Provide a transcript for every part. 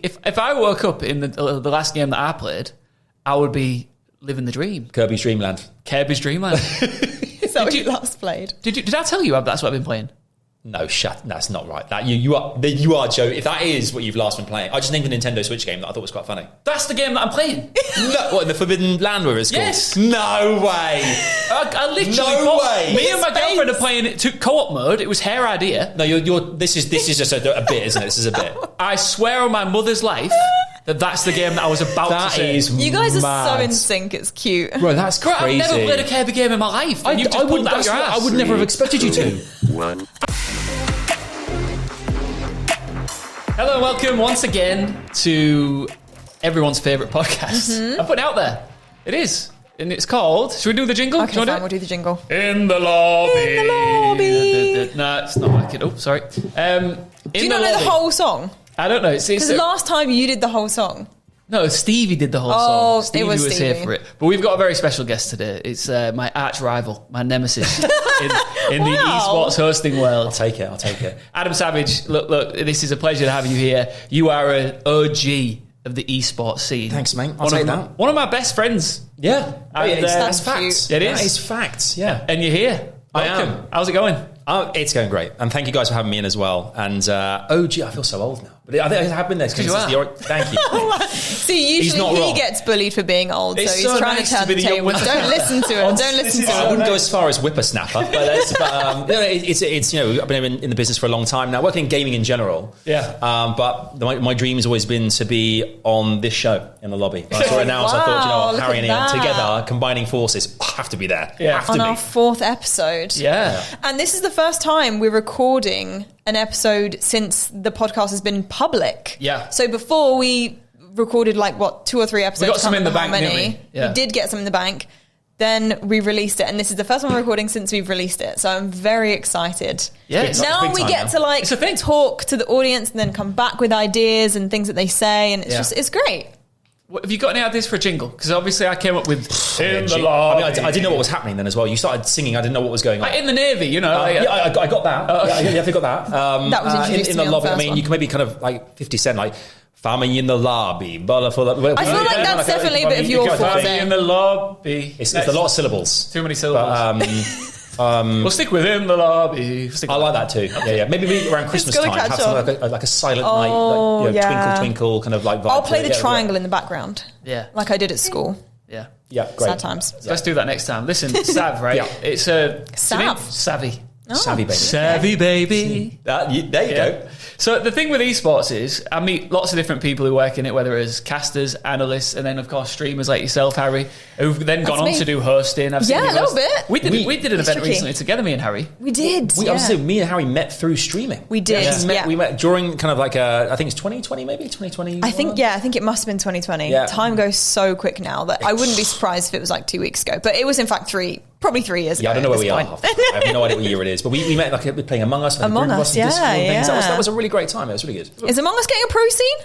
if I woke up in the last game that I played, I would be living the dream. Kirby's Dreamland. Kirby's Dreamland. Is that what you last played? Did I tell you that's what I've been playing? No, that's not right. That you are Joe. If that is what you've last been playing, I just named a Nintendo Switch game that I thought was quite funny. That's the game that I'm playing. No, what, the Forbidden Land, where it's called? Yes. No way. I literally. No way. Me and my girlfriend are playing it to co-op mode. It was her idea. No, this is just a bit, isn't it? This is a bit. I swear on my mother's life that's the game that I was about to say. You guys are mad. so in sync. It's cute. Bro, that's crazy. I've never played a Kirby game in my life. And you just pulled that out your ass. I would never have expected you to. 1. Hello and welcome once again to everyone's favourite podcast. I put it out there. It is. And it's called... Should we do the jingle? Okay, fine, we'll do the jingle. In the lobby. In the lobby. No, it's not like it. Oh, sorry. Do you not know the whole song? I don't know. Because the last time you did the whole song. No, Stevie did the whole song. Oh, Stevie it was here Stevie. for it. But we've got a very special guest today. It's my arch rival, my nemesis in the esports hosting world. I'll take it. Adam Savage, look, this is a pleasure to have you here. You are an OG of the esports scene. Thanks, mate. I'll take that. One of my best friends. Yeah. That's facts. It is. That is facts, yeah. And you're here. Welcome. I am. How's it going? It's going great. And thank you guys for having me in as well. And OG, I feel so old now. But I think I have been there. Thank you. See, usually he gets bullied for being old, so he's trying to turn the tables. Don't listen to him. Don't listen to him. I wouldn't go as far as whippersnapper, but it's I've been in the business for a long time now, working in gaming in general. Yeah. But my dream has always been to be on this show in the lobby. I saw it now, so I thought, Harrie and Iain together, combining forces, have to be there. Yeah. On our 4th episode. Yeah. And this is the first time we're recording an episode since the podcast has been public. Yeah. So before we recorded 2 or 3 episodes. We got some in the bank, didn't we? Yeah. We did get some in the bank. Then we released it, and this is the first one we're recording since we've released it. So I'm very excited. Yeah. Now we get to talk to the audience and then come back with ideas and things that they say, and it's great. Have you got any ideas for a jingle? Because obviously I came up with in the lobby. I didn't know what was happening then as well. You started singing, I didn't know what was going on. In the Navy, you know. I got that. I definitely got that. That was introduced in to the me on lobby. the I first mean, one. you can maybe kind of like 50 Cent, family in the lobby. I feel like that's definitely a bit of your forte. In the lobby. It's a lot of syllables. Too many syllables. We'll stick with in the lobby. I like that too. Yeah. Maybe around Christmas time, have something like a silent night, twinkle, twinkle, kind of vibe. I'll play the triangle in the background. Yeah. Like I did at school. Yeah. Yeah, great. Sad times. So let's do that next time. Listen, Sav, right? Yeah. It's a... Sav. Savvy. Oh. Savvy baby. Savvy baby. There you go. So the thing with esports is I meet lots of different people who work in it, whether it's casters, analysts, and then of course streamers like yourself, Harrie, who've then gone on to do hosting. I've seen a little bit. We did an event recently together, me and Harrie. We did. Me and Harrie met through streaming. We did. We met during kind of I think it's 2020 maybe 2020. I think it must have been 2020. Yeah. Time goes so quick now that I wouldn't be surprised if it was 2 weeks ago, but it was in fact probably 3 years ago. I don't know where we are. Point. I have no idea what year it is. But we met playing Among Us. Among Us, and that was a really great time. It was really good. Is Among Us getting a pro scene?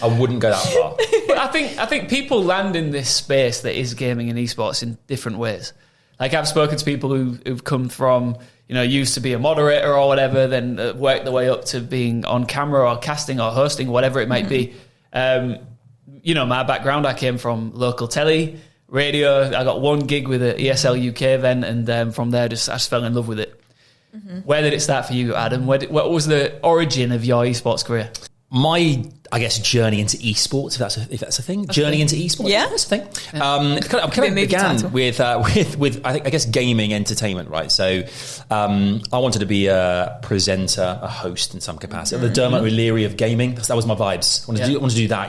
I wouldn't go that far. But I think people land in this space that is gaming and esports in different ways. I've spoken to people who've come from, used to be a moderator or whatever, then worked their way up to being on camera or casting or hosting, whatever it might be. My background, I came from local telly, radio. I got one gig with the ESL UK event, and from there, I just fell in love with it. Mm-hmm. Where did it start for you, Adam? What was the origin of your esports career? My, journey into esports, if that's a thing. Journey into esports, yeah, that's a thing. It began with I guess gaming entertainment, right? So, I wanted to be a presenter, a host in some capacity. The Dermot O'Leary of gaming. That was my vibes. I wanted to do that,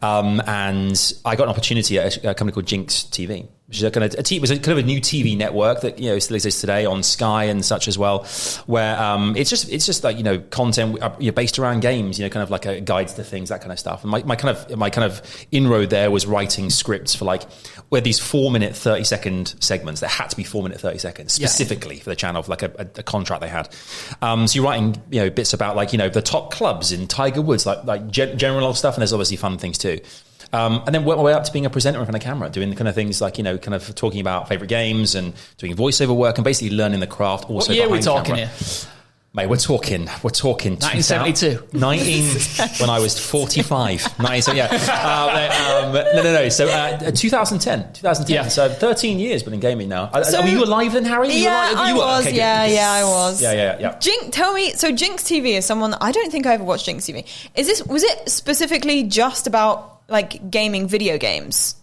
and I got an opportunity at a company called Jinx TV, which is a kind of a new TV network that still exists today on Sky and such as well, where it's just like content based around games, kind of like a guides to things, that kind of stuff. And my kind of inroad there was writing scripts for where these 4-minute 30-second segments that had to be 4-minute 30 seconds specifically for the channel, for a contract they had. So you're writing bits about the top clubs in Tiger Woods, like general stuff, and there's obviously fun things too. And then worked my way up to being a presenter in front of camera, doing the kind of things like, kind of talking about favourite games and doing voiceover work and basically learning the craft also what year behind are we talking camera. here? Mate, we're talking 1972. when I was 45. No. So 2010. Yeah. So 13 years been in gaming now. Were you alive then, Harrie? I was. Okay, I was. Yeah. Tell me. So Jinx TV is someone that I don't think I ever watched Jinx TV. Was it specifically just about like gaming video games?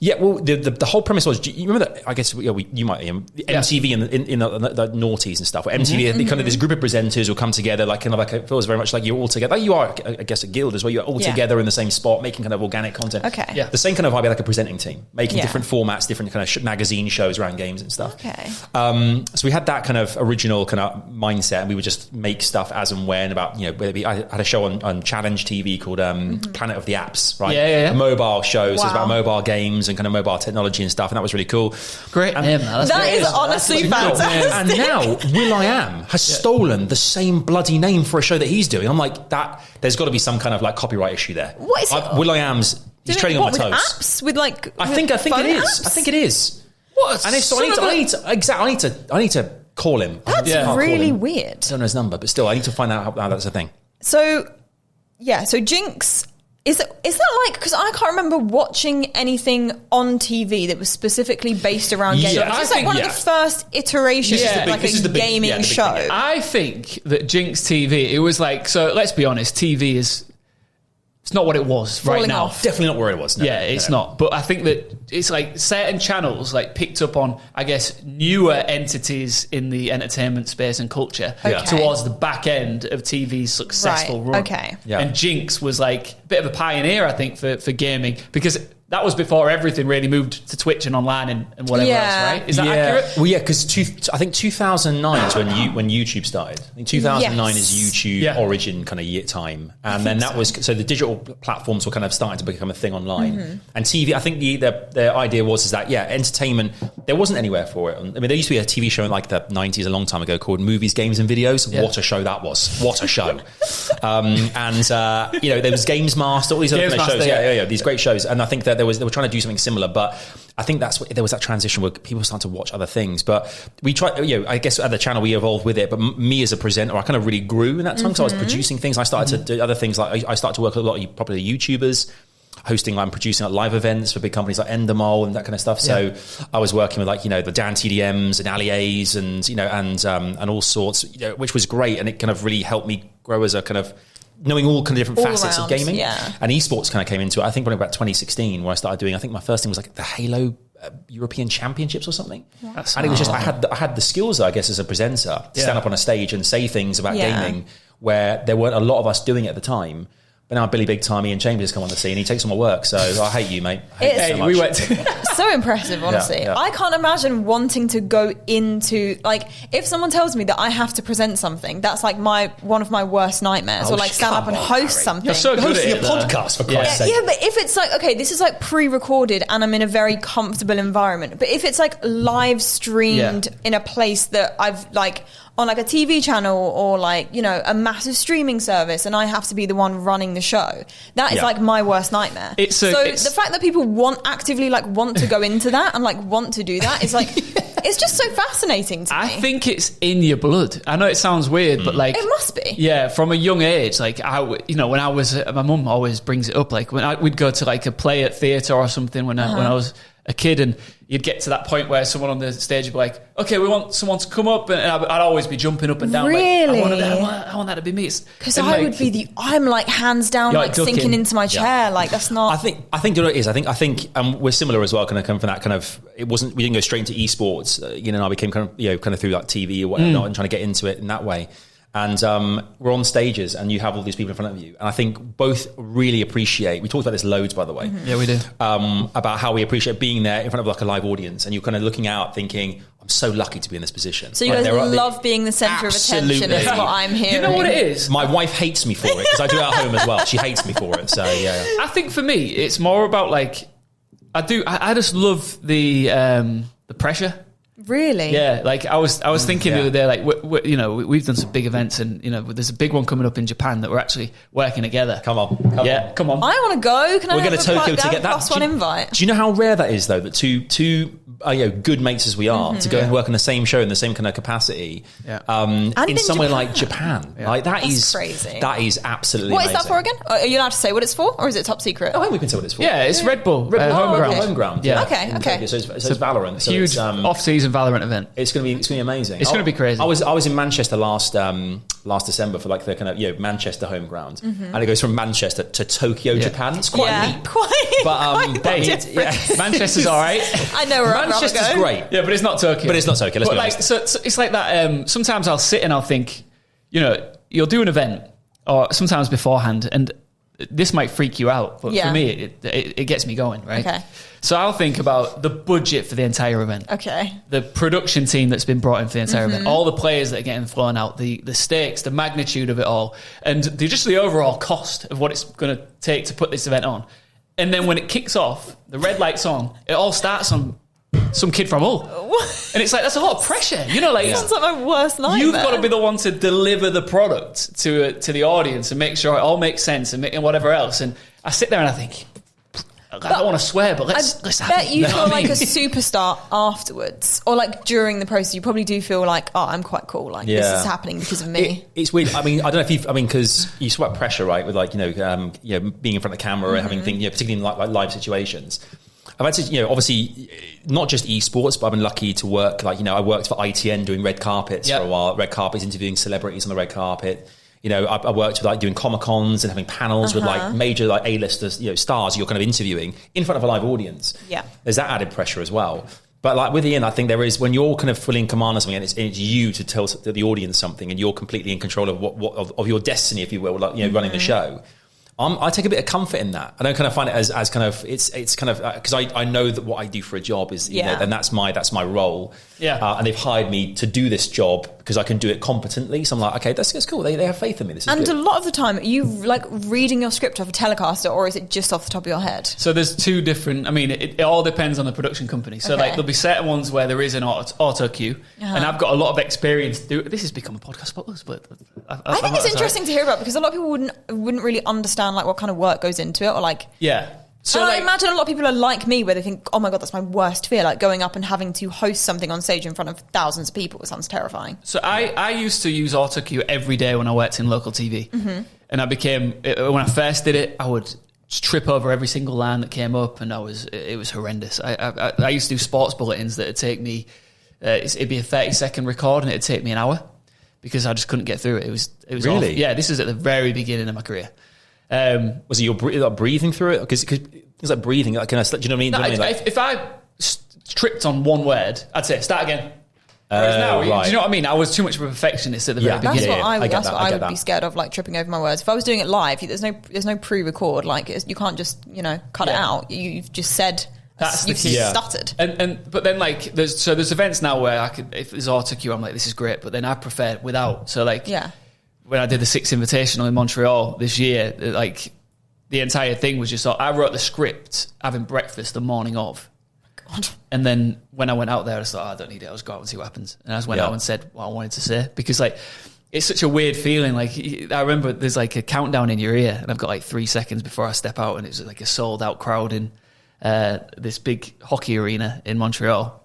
Yeah, well, the whole premise was, you remember that, I guess you might, MTV in the noughties and stuff, where MTV, kind of this group of presenters will come together, like kind of like, it feels very much like you're all together, like you are, I guess, a guild as well, you're all together in the same spot, making kind of organic content. Okay. Yeah. The same kind of vibe, like a presenting team, making different formats, different kind of magazine shows around games and stuff. Okay. So we had that kind of original kind of mindset, and we would just make stuff as and when about, whether it be, I had a show on Challenge TV called Planet of the Apps, right? Yeah. A mobile show, so Wow. it's about mobile games and kind of mobile technology and stuff, and that was really cool. Great name, man. That is honestly fantastic. And now Will.i.am has stolen the same bloody name for a show that he's doing. I'm like, that. There's got to be some kind of like copyright issue there. What is it? Will.i.am's. He's trading on my toes. With apps? With like? I think it is. I think it is. What? And if so, I need to call him. That's really weird. I don't know his number, but still, I need to find out how that's a thing. So Jinx. Is that like, because I can't remember watching anything on TV that was specifically based around games. Yeah, It's like one of the first iterations of like a gaming show. Thing, I think that Jinx TV, it was like, so let's be honest, TV is, it's not what it was Falling right now. off. Definitely not where it was. No, It's not. But I think that it's like certain channels like picked up on, I guess, newer entities in the entertainment space and culture towards the back end of TV's successful run. Okay. Yeah. And Jinx was like a bit of a pioneer, I think, for gaming, because that was before everything really moved to Twitch and online and whatever else, right? Is that accurate? Well, yeah, because I think 2009 is when YouTube started. I think 2009 is YouTube origin kind of year time, and then that was so the digital platforms were kind of starting to become a thing online, and TV. I think the idea was that entertainment, there wasn't anywhere for it. I mean, there used to be a TV show in like the 90s a long time ago called Movies, Games and Videos. What a show that was! What a show! There was Games Master, all these other kind of shows. Yeah, these great shows, and I think that they were trying to do something similar, but I think there was that transition where people started to watch other things. But we tried, I guess at the channel we evolved with it. But me as a presenter, I kind of really grew in that time. So I was producing things. I started to do other things, like I started to work with a lot of popular YouTubers, hosting and producing like live events for big companies like Endemol and that kind of stuff. So I was working with the Dan TDMs and Ali A's and all sorts, which was great, and it kind of really helped me grow as a kind of knowing all kind of different facets of gaming. And esports kind of came into it, I think, probably about 2016, where I started doing, I think my first thing was like the Halo European Championships or something. And it was just, I had the skills, I guess, as a presenter, to stand up on a stage and say things about gaming where there weren't a lot of us doing it at the time. But now Billy Big Time, Iain Chambers come on the scene. He takes all my work, so I hate you, mate. I hate you so much. We went so impressive, honestly. Yeah. I can't imagine wanting to go into, like, if someone tells me that I have to present something, that's like one of my worst nightmares. Or like stand up and host something. You're so good at it, podcast, for Christ's sake. Yeah, but if it's like, okay, this is like pre-recorded and I'm in a very comfortable environment, but if it's like live streamed in a place that I've like on like a TV channel or like, a massive streaming service, and I have to be the one running the show, that is like my worst nightmare. The fact that people actively want to go into that and like want to do that is like it's just so fascinating to me. I think it's in your blood. I know it sounds weird, but like it must be. Yeah, from a young age, like when I was, my mum always brings it up. Like when we'd go to like a play at theatre or something when I was a kid, and you'd get to that point where someone on the stage would be like, okay, we want someone to come up, and I'd always be jumping up and down. Really? Like, I want that to be me. Because would be I'm like hands down, like sinking into my chair. Like that's not. I think you know what it is. I think we're similar as well. Kind of come from that kind of. We didn't go straight into esports. And I became kind of through like TV or whatnot, and trying to get into it in that way. And we're on stages and you have all these people in front of you. And I think both really appreciate, we talked about this loads, by the way. Yeah, we do. About how we appreciate being there in front of like a live audience, and you're kind of looking out thinking, I'm so lucky to be in this position. So you guys love being the centre of attention is what I'm hearing. You know what it is? My wife hates me for it because I do it at home as well. She hates me for it. So yeah. I think for me, it's more about like, I just love the pressure. Really? Yeah, like I was thinking the other day, like we've done some big events, and there's a big one coming up in Japan that we're actually working together. Come on. Come on. I want to go. Can we're I going to Tokyo to get that +1 invite? Do you know how rare that is, though? That two good mates as we are to go and work on the same show in the same kind of capacity, in somewhere like Japan, like that's crazy. That is absolutely. What amazing. is that for again? Are you allowed to say what it's for, or is it top secret? I think we can say what it's for. Yeah, it's Red Bull Homeground. Yeah. Okay. So it's Valorant. So huge off-season Valorant event. It's going to be amazing. It's going to be crazy. I was in Manchester last December for like the kind of Manchester Homeground, and it goes from Manchester to Tokyo, Japan. It's quite neat. Quite Manchester's all right. I know where Manchester's great. Yeah, but it's not Tokyo. But it's not Tokyo. Let's be honest. So it's like that. Sometimes I'll sit and I'll think, you'll do an event, or sometimes beforehand, and this might freak you out, but for me, it gets me going, right? Okay. So I'll think about the budget for the entire event. Okay. The production team that's been brought in for the entire event, all the players that are getting flown out, the stakes, the magnitude of it all, and just the overall cost of what it's going to take to put this event on. And then when it kicks off, the red light's on, it all starts on some kid from Hull. And it's like, that's a lot of pressure. Sounds like my worst nightmare. You've got to be the one to deliver the product to the audience and make sure it all makes sense and whatever else. And I sit there and I think, I don't want to swear, but let's have bet you feel like a superstar afterwards, or like during the process. You probably do feel like, oh, I'm quite cool. Like this is happening because of me. It's weird. I mean, I don't know if because you talk about pressure, right? With like being in front of the camera and having things, particularly in like live situations. I've had to, obviously not just esports, but I've been lucky to work. Like, I worked for ITN doing red carpets for a while. Red carpets, interviewing celebrities on the red carpet. I worked with like doing Comic-Cons and having panels with like major like A-listers, stars you're kind of interviewing in front of a live audience. Yeah, there's that added pressure as well. But like with Iain, I think there is, when you're kind of fully in command of something, and it's you to tell the audience something, and you're completely in control of of your destiny, if you will, like running the show. I take a bit of comfort in that. I don't kind of find it as kind of it's kind of because I know that what I do for a job is and that's my role. Yeah, and they've hired me to do this job because I can do it competently. So I'm like, okay, that's cool. They have faith in me. This is good. A lot of the time, are you like reading your script off a Telecaster, or is it just off the top of your head? So there's two different. I mean, it all depends on the production company. So like there'll be certain ones where there is an auto cue, and I've got a lot of experience. This has become a podcast about us, but I think it's interesting to hear about, because a lot of people wouldn't really understand like what kind of work goes into it, or like So I imagine a lot of people are like me, where they think, oh my God, that's my worst fear, like going up and having to host something on stage in front of thousands of people. It sounds terrifying. So I used to use autocue every day when I worked in local TV. And when I first did it, I would trip over every single line that came up, and it was horrendous. I used to do sports bulletins that would take me, it'd be a 30-second record, and it'd take me an hour because I just couldn't get through it. It was really awful. Yeah, this is at the very beginning of my career. Was it your breathing through it? Because it's like breathing. Like, do you know what I mean? No, if I tripped on one word, I'd say start again. Now, do you know what I mean? I was too much of a perfectionist at the very beginning. That's what I would be scared of, like tripping over my words. If I was doing it live, there's no pre-record. Like you can't just cut it out. You've just said. You've stuttered. But then like there's events now where I could, if there's autocue, I'm like, this is great. But then I prefer without. So like when I did the 6 Invitational in Montreal this year, like the entire thing was just, I wrote the script having breakfast the morning of. God. And then when I went out there, I just thought, I don't need it. I'll just go out and see what happens. And I just went out and said what I wanted to say, because like it's such a weird feeling. Like I remember there's like a countdown in your ear, and I've got like 3 seconds before I step out, and it's like a sold out crowd in this big hockey arena in Montreal.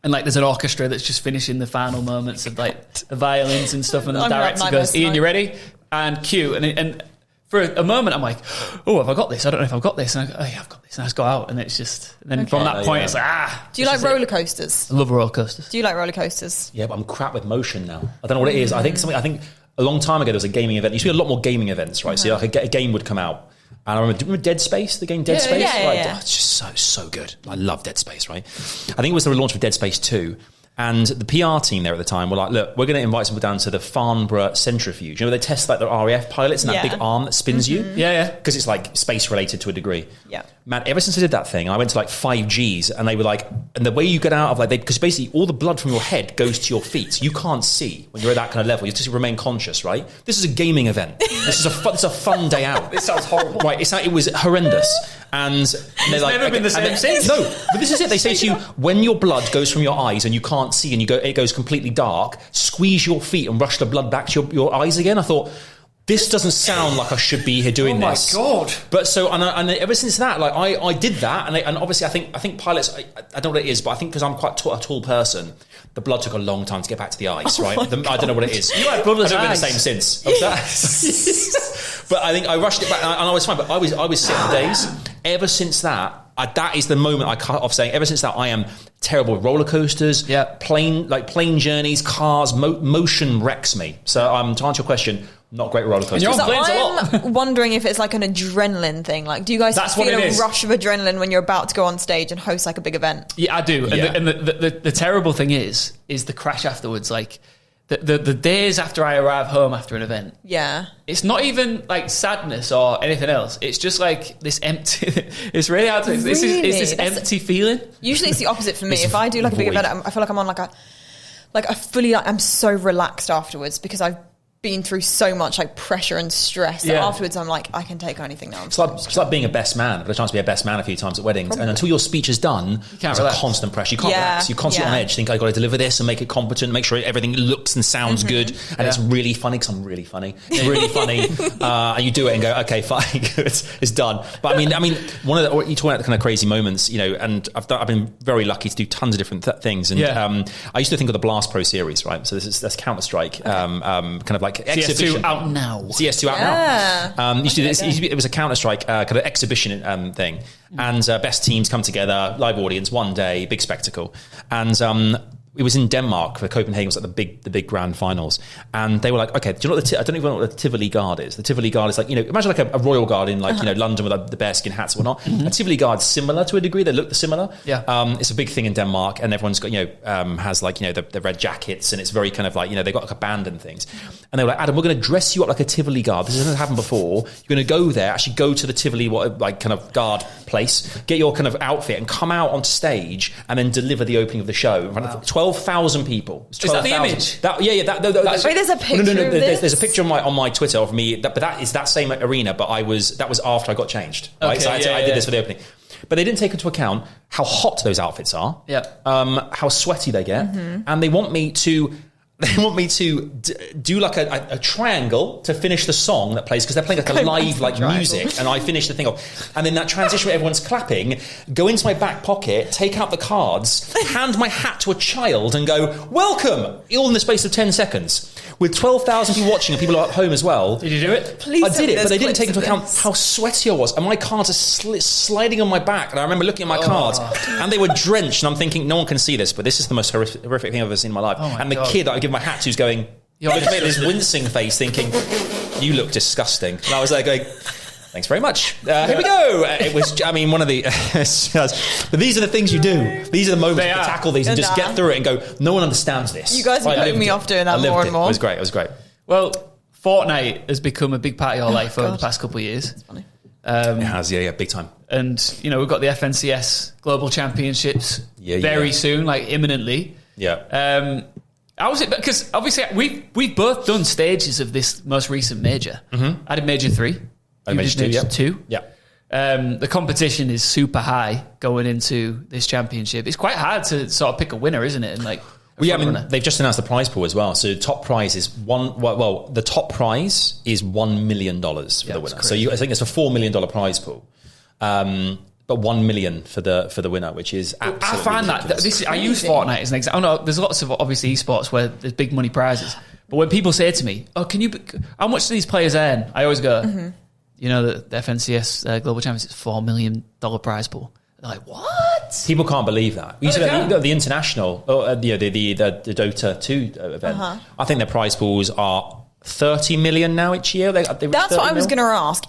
And like there's an orchestra that's just finishing the final moments of like the violins and stuff, and the director goes, Iain, you ready? And cue. And for a moment I'm like, oh, have I got this? I don't know if I've got this. And I go, oh yeah, I've got this. And I just go out, and it's just, and then from that point it's like, Do you like roller coasters? I love roller coasters. Do you like roller coasters? Yeah, but I'm crap with motion now. I don't know what it is. I think a long time ago there was a gaming event. There used to be a lot more gaming events, right? So like a game would come out. And I remember Dead Space, the game Dead Space? Yeah. Oh, it's just so good. I love Dead Space, right? I think it was the launch of Dead Space 2. And the PR team there at the time were like, look, we're going to invite people down to the Farnborough Centrifuge. You know, they test like the RAF pilots and that big arm that spins you? Yeah. Because it's like space related to a degree. Yeah. Man, ever since I did that thing, I went to like 5Gs, and they were like, and the way you get out of like, because basically all the blood from your head goes to your feet. So you can't see when you're at that kind of level. You just remain conscious, right? This is a gaming event. This is a fun day out. This sounds horrible. Right, it was horrendous. And they're like, never been the same since. No, but this is it. They say to you, when your blood goes from your eyes and you can't see and it goes completely dark, squeeze your feet and rush the blood back to your eyes again. I thought, this doesn't sound like I should be here doing this. Oh my God. But so, and ever since that, like I did that. And obviously I think pilots, I don't know what it is, but I think because I'm quite a tall person, the blood took a long time to get back to the eyes, right? I don't know what it is. You had bloodless eyes. I haven't been the same since. But I think I rushed it back and I was fine. But I was sick for days. Ever since that, that is the moment I cut off saying, ever since that, I am terrible with roller coasters, plane journeys, cars, motion wrecks me. So to answer your question, not great roller coasters. So I'm wondering if it's like an adrenaline thing. Like, do you guys feel a rush of adrenaline when you're about to go on stage and host like a big event? Yeah, I do. Yeah. And the terrible thing is the crash afterwards. Like the days after I arrive home after an event. Yeah. It's not even like sadness or anything else. It's just like this empty. It's really hard to. It's this empty feeling. Usually it's the opposite for me. If I do like a big event, I feel like I'm on I'm so relaxed afterwards because I've been through so much like pressure and stress that afterwards I'm like, I can take anything now. It's like being a best man. I've had a chance to be a best man a few times at weddings. Probably. And until your speech is done, there's a constant pressure. You can't relax. You're constantly on edge. Think I've got to deliver this and make it competent, make sure everything looks and sounds good. And it's really funny because I'm really funny. It's really funny. And you do it and go, okay, fine, it's done. But I mean, one of the, you talk about the kind of crazy moments, and I've been very lucky to do tons of different things. And I used to think of the Blast Pro series, right? So that's Counter-Strike, kind of like exhibition. CS2 out now. CS2 out now. It was a Counter-Strike kind of exhibition thing. And best teams come together, live audience, one day, big spectacle. And it was in Denmark for Copenhagen. It was like the big grand finals. And they were like, okay, do you know what I don't even know what the Tivoli Guard is. The Tivoli Guard is like, imagine like a royal guard in like, London with the bearskin hats and whatnot. A Tivoli Guard's similar to a degree. They look similar. Yeah. It's a big thing in Denmark and everyone's got, has like, the red jackets and it's very kind of like, they've got like a band and things. And they were like, Adam, we're going to dress you up like a Tivoli Guard. This hasn't happened before. You're going to go there, actually go to the Tivoli, kind of guard place, get your kind of outfit and come out on stage and then deliver the opening of the show in front of 12,000 people. Is that the image? Wait, there's a picture. No. There's a picture on my Twitter of me. But that is that same arena. But that was after I got changed. Right? Okay, so I did this for the opening. But they didn't take into account how hot those outfits are. Yeah. How sweaty they get, and they want me to. Do like a triangle to finish the song that plays because they're playing like a live music, and I finish the thing off, and then that transition where everyone's clapping, go into my back pocket, take out the cards, hand my hat to a child, and go welcome, all in the space of 10 seconds. With 12,000 people watching and people are at home as well. Did you do it? Please. I did it, but they didn't take into account how sweaty I was, and my cards are sliding on my back. And I remember looking at my cards, and they were drenched. And I'm thinking, no one can see this, but this is the most horrific thing I've ever seen in my life. And the kid that I give my hat to is going, looking at me, this wincing face, thinking, "You look disgusting." And I was there going, thanks very much. Here we go. It was, one of the... but these are the things you do. These are the moments to tackle these and just get through it and go, no one understands this. You guys are putting me off doing that more and more. It was great. Well, Fortnite has become a big part of your life over the past couple of years. That's funny. It has, big time. And, we've got the FNCS Global Championships very soon, like imminently. Yeah. How was it? Because obviously we've both done stages of this most recent major. I did Major 3. You did Major 2. Yeah. The competition is super high going into this championship. It's quite hard to sort of pick a winner, isn't it? And they've just announced the prize pool as well. So top prize is the top prize is $1 million for the winner. So I think it's a $4 million prize pool. But 1 million for the winner, which is absolutely I find ridiculous. I use Fortnite as an example. I know there's lots of obviously esports where there's big money prizes. But when people say to me, how much do these players earn? I always go, the FNCS Global Champions is $4 million prize pool. They're like, what? People can't believe that. You said the international, the Dota 2 event. I think their prize pools are 30 million now each year. That's what I was going to ask.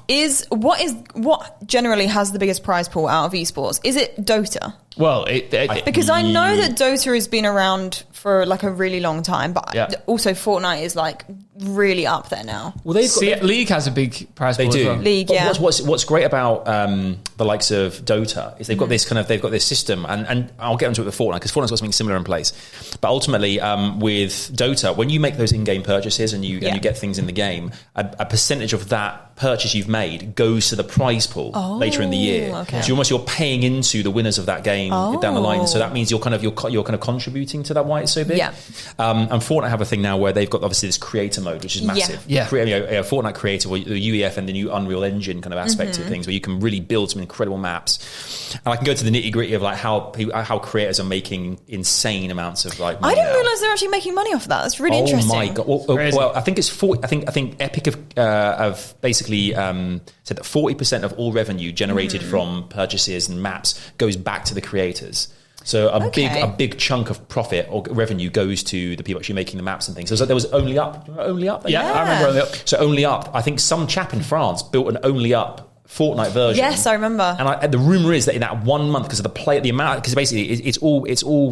What generally has the biggest prize pool out of esports? Is it Dota? Well, because I know that Dota has been around for like a really long time, but also Fortnite is like really up there now. Well, League has a big prize pool. They do. As well. League, What's great about the likes of Dota is they've got this system, and I'll get into it with Fortnite because Fortnite's got something similar in place. But ultimately, with Dota, when you make those in-game purchases and you get things in the game, a percentage of that purchase you've made goes to the prize pool later in the year. Okay. So you're paying into the winners of that game down the line. So that means you're kind of contributing to that why it's so big. Yeah. And Fortnite have a thing now where they've got obviously this creator mode, which is massive. Yeah. Fortnite creator, or the UEF and the new Unreal Engine kind of aspect of things, where you can really build some incredible maps. And I can go to the nitty gritty of like how creators are making insane amounts of like money. I didn't realise they're actually making money off of that. That's really interesting. Oh my god! Well, I think it's 40. I think Epic have basically said that 40% of all revenue generated from purchases and maps goes back to the creators. So a big chunk of profit or revenue goes to the people actually making the maps and things. So there was Only Up. Only Up? Yeah, I remember Only Up. So Only Up, I think some chap in France built an Only Up Fortnite version. Yes, I remember. And the rumor is that in that 1 month, because of the amount, because basically it's all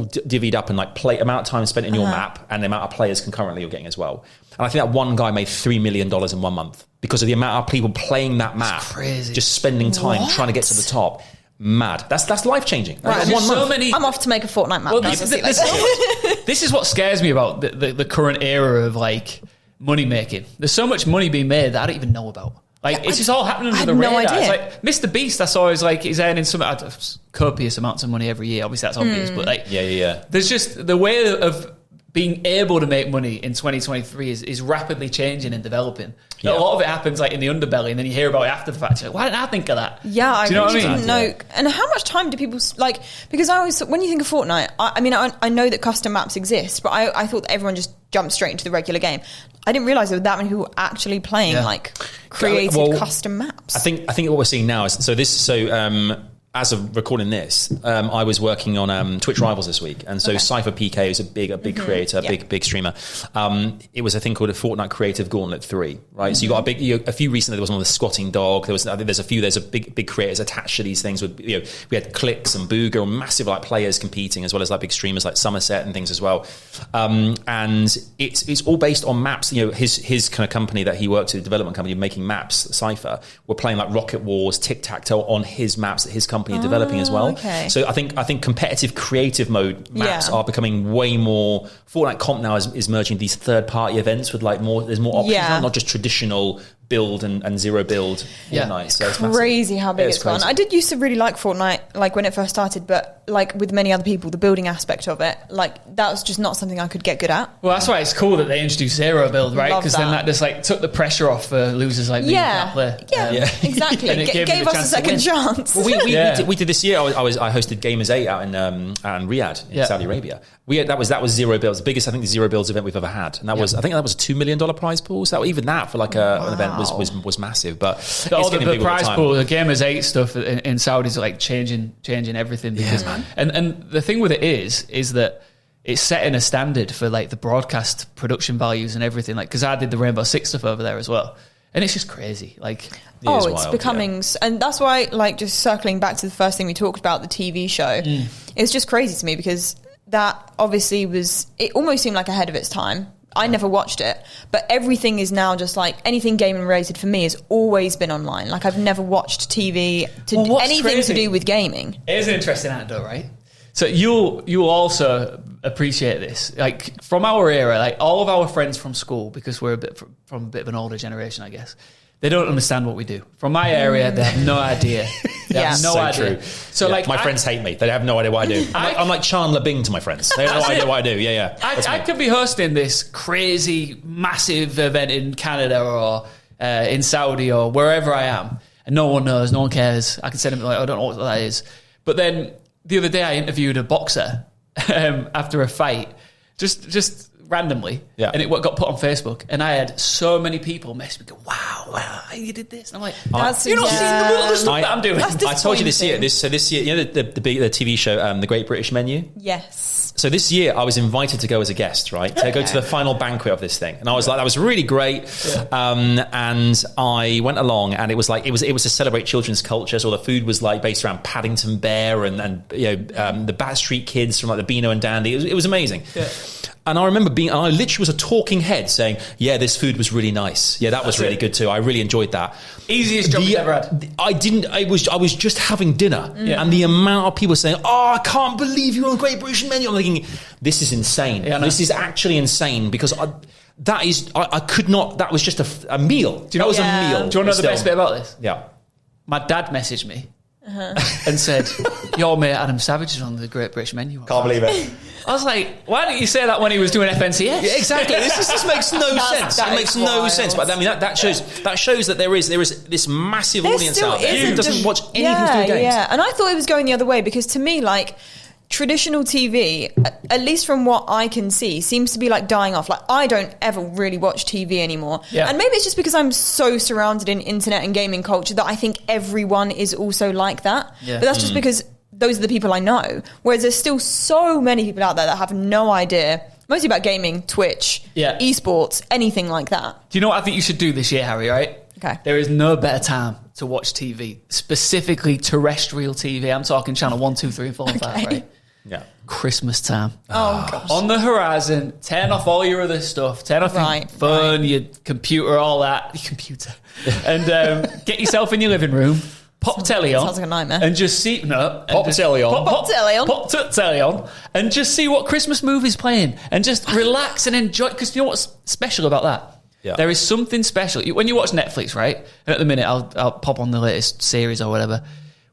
divvied up in like amount of time spent in your map and the amount of players concurrently you're getting as well. And I think that one guy made $3 million in 1 month because of the amount of people playing that map. That's crazy. Just spending time trying to get to the top. Mad. That's life changing. Right. I'm off to make a Fortnite map. Well, this is what scares me about the current era of like money making. There's so much money being made that I don't even know about. Like, it's just all happening under the radar. Idea. It's like Mr. Beast, I saw, is like, he's earning some copious amounts of money every year. Obviously, that's obvious, but like, there's just the way of being able to make money in 2023 is rapidly changing and developing. Yeah. A lot of it happens like in the underbelly, and then you hear about it after the fact. You're like, why didn't I think of that? Yeah, I really didn't know. Yeah. And how much time do people like? Because I always, when you think of Fortnite, I know that custom maps exist, but I thought that everyone just jumped straight into the regular game. I didn't realise there were that many people actually playing like creative custom maps. I think what we're seeing now is as of recording this, I was working on Twitch Rivals this week, and so Cypher PK is a big creator, big streamer. It was a thing called a Fortnite Creative Gauntlet 3, right? So you got a few recently. There was one with the squatting dog. There's a big creators attached to these things. With we had Clicks and Booger and massive like players competing, as well as like big streamers like Somerset and things as well. And it's all based on maps. His kind of company that he worked with, development company making maps, Cypher, were playing like Rocket Wars, Tic Tac Toe on his maps that his company developing as well. Okay. So I think competitive creative mode maps are becoming way more. Fortnite Comp now is merging these third party events with like there's more options now, not just traditional build and zero build Fortnite. So it's crazy how big it's gone. I did used to really like Fortnite, like when it first started, but like with many other people, the building aspect of it, like that was just not something I could get good at. Well, that's why it's cool that they introduced zero build, right? Because then that just like took the pressure off for losers like me. Yeah, exactly. And it gave us a second chance. Well, we did this year. I hosted Gamers 8 out in Riyadh in Saudi Arabia. That was zero builds, the biggest I think the zero builds event we've ever had, and that was I think that was a $2 million prize pool. So even that for like an event was massive. But the prize pool, the Gamers 8 stuff in Saudi is like changing everything. Because, and the thing with it is that it's setting a standard for like the broadcast production values and everything. Like, because I did the Rainbow Six stuff over there as well. And it's just crazy. Like, it's becoming, and that's why, like, just circling back to the first thing we talked about, the TV show, it's just crazy to me because that obviously it almost seemed like ahead of its time. I never watched it, but everything is now just like anything gaming related for me has always been online. Like, I've never watched TV anything to do with gaming. It is an interesting anecdote, right? So you'll also appreciate this. Like, from our era, like all of our friends from school, because we're from a bit of an older generation, I guess, they don't understand what we do. From my area, they have no idea. They have no idea. True. So like, my friends hate me. They have no idea what I do. I'm like Chandler Bing to my friends. They have no idea what I do. Yeah. I could be hosting this crazy, massive event in Canada or in Saudi or wherever I am, and no one knows, no one cares. I can send them like, I don't know what that is. But then the other day, I interviewed a boxer after a fight, just randomly, and it got put on Facebook, and I had so many people message me, go, wow, you did this, and I'm like, you're not seeing the real stuff that I'm doing. I told you this year. This year, the TV show, The Great British Menu. Yes. So this year, I was invited to go as a guest, right? To go to the final banquet of this thing, and I was like, that was really great. Yeah. And I went along, and it was to celebrate children's culture. So the food was like based around Paddington Bear and the Bat Street Kids from like the Beano and Dandy. It was amazing. Yeah. And I remember I literally was a talking head saying, yeah, this food was really nice. Yeah, that was really good too. I really enjoyed that. Easiest job you've ever had. I was just having dinner. Yeah. And the amount of people saying, I can't believe you're on the Great British Menu. I'm thinking, this is insane. Yeah, this is actually insane because That is, I could not. That was just a meal. That was a meal. Do you want to know the best bit about this? Yeah. My dad messaged me and said, "Your mate Adam Savage is on the Great British Menu." Can't believe it. I was like, why didn't you say that when he was doing FNCS? Yeah, exactly. This makes no sense. It makes no sense. But I mean, that shows that there is this massive audience out there who doesn't watch anything to do with games. Yeah, and I thought it was going the other way because to me, like, traditional TV, at least from what I can see, seems to be like dying off. Like, I don't ever really watch TV anymore. Yeah. And maybe it's just because I'm so surrounded in internet and gaming culture that I think everyone is also like that. Yeah. But that's just because those are the people I know. Whereas there's still so many people out there that have no idea, mostly about gaming, Twitch, esports, anything like that. Do you know what I think you should do this year, Harrie, right? Okay. There is no better time to watch TV, specifically terrestrial TV. I'm talking channel 1, 2, 3, 4, and 5, right? Yeah. Christmas time. Oh, gosh. On the horizon, turn off all your other stuff. Turn off your phone, your computer, all that. Your computer. And get yourself in your living room. Pop telly on. Sounds like a nightmare. And just see... Pop telly on. Pop telly on. Pop telly on. And just see what Christmas movie's playing. And just relax and enjoy. Because you know what's special about that? Yeah. There is something special. When you watch Netflix, right? And at the minute, I'll pop on the latest series or whatever.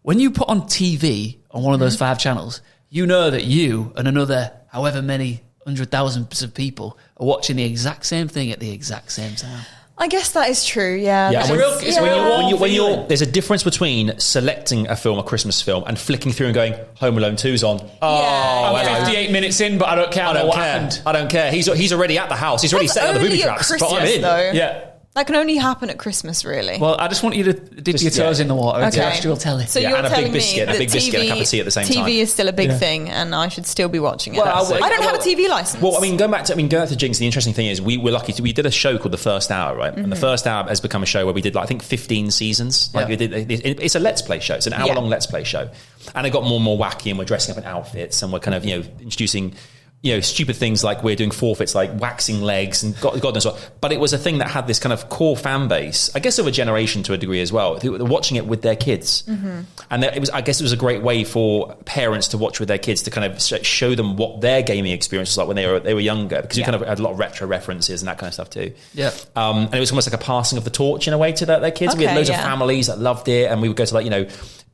When you put on TV on one of those 5 channels, you know that you and another however many 100,000 of people are watching the exact same thing at the exact same time. I guess that is true, yeah. There's a difference between selecting a film, a Christmas film, and flicking through and going, Home Alone 2's on. I'm 58 minutes in, but I don't care. I don't care. He's already at the house. He's already setting up the booby traps. But I'm in. Though. Yeah. That can only happen at Christmas, really. Well, I just want you to dip your toes in the water and terrestrial telly. So you're and telling a big biscuit, me a big biscuit, and a cup of tea at the same time. TV is still a big thing, and I should still be watching it. Well, I don't have a TV license. Well, going back to Jinx, the interesting thing is we're lucky. We did a show called The First Hour, right? And The First Hour has become a show where we did, I think, 15 seasons. It's a Let's Play show. It's an hour-long Let's Play show. And it got more and more wacky, and we're dressing up in outfits, and we're kind of, introducing... stupid things like we're doing forfeits, like waxing legs and God knows what. But it was a thing that had this kind of core fan base, I guess, of a generation to a degree as well, who were watching it with their kids. And I guess it was a great way for parents to watch with their kids to kind of show them what their gaming experience was like when they were younger, because we kind of had a lot of retro references and that kind of stuff too. Yeah. And it was almost like a passing of the torch in a way to their kids. We had loads of families that loved it, and we would go to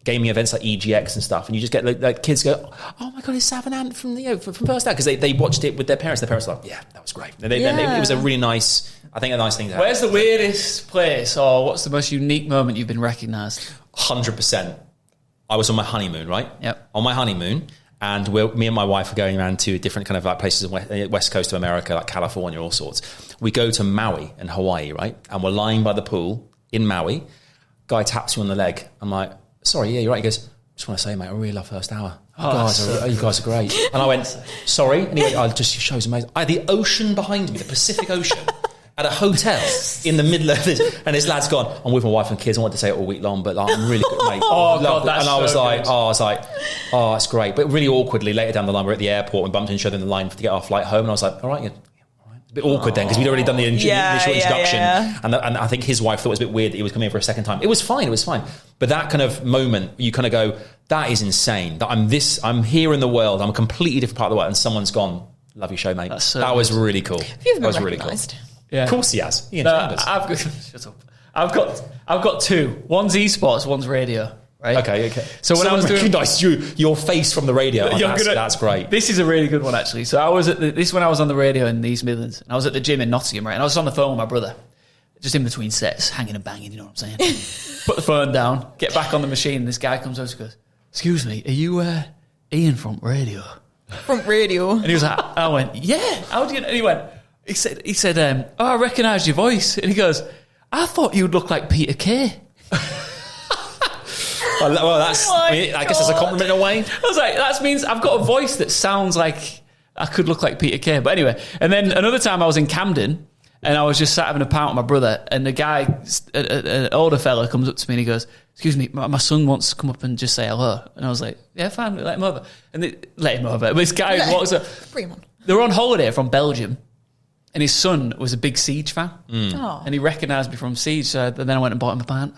gaming events like EGX and stuff, and you just get like kids go, "Oh my god, it's Savin Ant from First Hour," because they watched it with their parents. Their parents were like, "Yeah, that was great." And it was a really nice, I think, a nice thing to have. Where's the weirdest place, or what's the most unique moment you've been recognised? 100%. I was on my honeymoon, right? Yep. On my honeymoon, and me and my wife were going around to different kind of like places in West Coast of America, like California, all sorts. We go to Maui in Hawaii, right? And we're lying by the pool in Maui. Guy taps you on the leg. I'm like, "Sorry, yeah, you're right." He goes, "Just want to say, mate, I really love First Hour. You guys are great." And I went, "Sorry?" And he went, "Oh, just your show's amazing." I had the ocean behind me, the Pacific Ocean, at a hotel in the middle of this. And this lad's gone, "I'm with my wife and kids. I want to say it all week long, but I'm really good, mate." And I was like, "Oh, that's great." But really awkwardly, later down the line, we're at the airport and bumped into each other in the line to get our flight home. And I was like, "All right, a bit awkward then, because we'd already done the initial introduction. And I think his wife thought it was a bit weird that he was coming in for a second time. It was fine. But that kind of moment, you kind of go, that is insane. That I'm here in the world. I'm a completely different part of the world, and someone's gone, "Love your show, mate." That was really cool. You've been really cool. Yeah. Of course he has. Iain Chambers. Shut up. I've got 2. One's esports, one's radio. Right? Okay. So when I was doing your face from the radio, that's great. This is a really good one, actually. So I was when I was on the radio in the East Midlands, and I was at the gym in Nottingham, right? And I was on the phone with my brother, just in between sets, hanging and banging. You know what I'm saying? Put the phone down, get back on the machine. And this guy comes over and goes, "Excuse me, are you Iain from radio?" From radio. And he was like, I went, "Yeah." How do you know? And he said, "Oh, I recognised your voice." And he goes, "I thought you'd look like Peter Kay." Well, I guess that's a compliment in a way. I was like, that means I've got a voice that sounds like I could look like Peter Kay. But anyway, and then another time I was in Camden, and I was just sat having a pint with my brother, and the guy, an older fella, comes up to me and he goes, "Excuse me, my son wants to come up and just say hello." And I was like, "Yeah, fine, let him over." And they let him over. But this guy walks up. Bring him on. They were on holiday from Belgium, and his son was a big Siege fan. Oh. And he recognised me from Siege, so then I went and bought him a pint.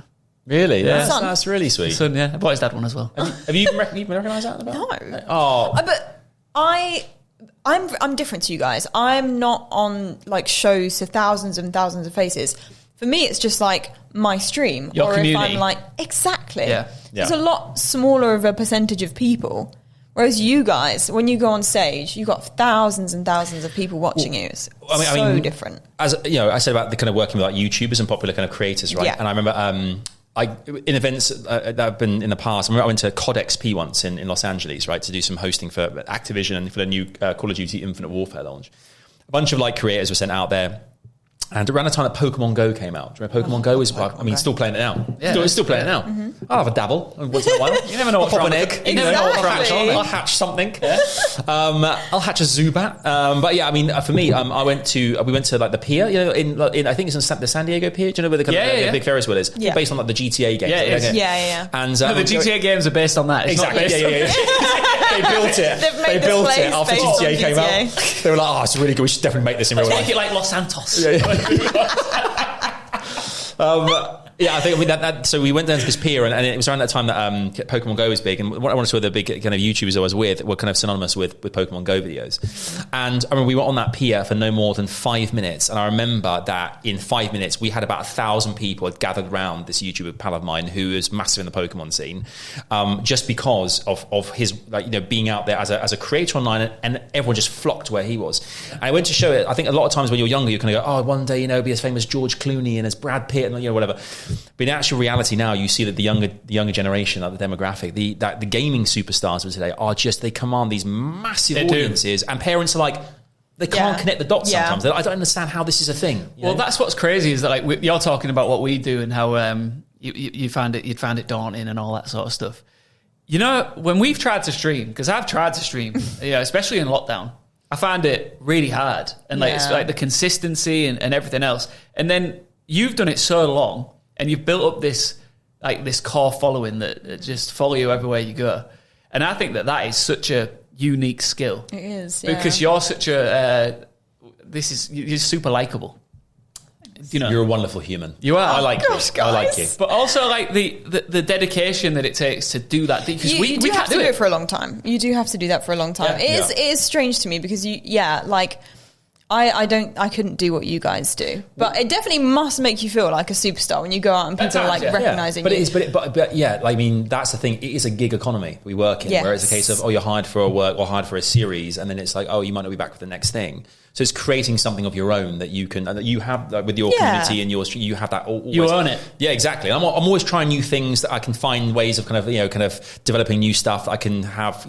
Really? Yeah. That's really sweet. Son, yeah. I bought his dad one as well. Have you been recognised that? No. Oh. But I I'm different to you guys. I'm not on like shows to thousands and thousands of faces. For me, it's just like my stream. Your community. If I'm like, exactly. Yeah. It's a lot smaller of a percentage of people. Whereas you guys, when you go on stage, you've got thousands and thousands of people watching you. It's so different. As you know, I said about the kind of working with like YouTubers and popular kind of creators, right? Yeah. And I remember in events that I've been in the past, I went to COD XP once in Los Angeles, right, to do some hosting for Activision and for the new Call of Duty Infinite Warfare launch. A bunch of like creators were sent out there. And around the time that Pokemon Go came out, do you remember Pokemon Go was, still playing it now. Yeah, still playing it now. Mm-hmm. I'll have a dabble once in a while. You never know what's I'll wrong. pop an egg. You never know what's wrong. I'll hatch something. Yeah. I'll hatch a Zubat. But yeah, I mean, for me, we went to like the pier, you know, in I think it's in the San Diego pier. Do you know where the the big Ferris wheel is? Yeah. Based on like the GTA games. Yeah, it is. Yeah. And the GTA games are based on that. It's exactly. Not Yeah. They built it. They built it after GTA came out. They were like, it's really good. We should definitely make this in real life. Make it like Los Santos. Yeah, I think so we went down to this pier, and it was around that time that Pokemon Go was big, and one of the big kind of YouTubers I was with were kind of synonymous with Pokemon Go videos. And I remember we were on that pier for no more than 5 minutes, and I remember that in 5 minutes we had about 1,000 people had gathered around this YouTuber pal of mine who is massive in the Pokemon scene, just because of his being out there as a creator online, and everyone just flocked where he was. And I went to show it. I think a lot of times when you're younger, you kind of go, one day be as famous as George Clooney and as Brad Pitt and whatever. But in actual reality now, you see that the younger generation, like the demographic, the gaming superstars of today they command these massive audiences, and parents are like, they can't connect the dots sometimes. I don't understand how this is a thing. Well, that's what's crazy is that like you're talking about what we do and how you'd find it daunting and all that sort of stuff. You know, when we've tried to stream, because I've tried to stream, especially in lockdown, I find it really hard, and it's like the consistency and everything else. And then you've done it so long, and you've built up this core following that just follow you everywhere you go. And I think that is such a unique skill. It is, because you're such you're super likable. You're a wonderful human. You are. I like you. I like you. But also like the dedication that it takes to do that, because we do have to do it for a long time. You do have to do that for a long time. Yeah. It is strange to me because I couldn't do what you guys do, but it definitely must make you feel like a superstar when you go out and people are recognizing you. But I mean, that's the thing. It is a gig economy we work in, where it's a case of, you're hired for a work or hired for a series, and then it's like, you might not be back for the next thing. So it's creating something of your own that you can, that you have with your community and you have that. Always, you own it. Yeah, exactly. And I'm always trying new things that I can find ways of kind of developing new stuff that I can have.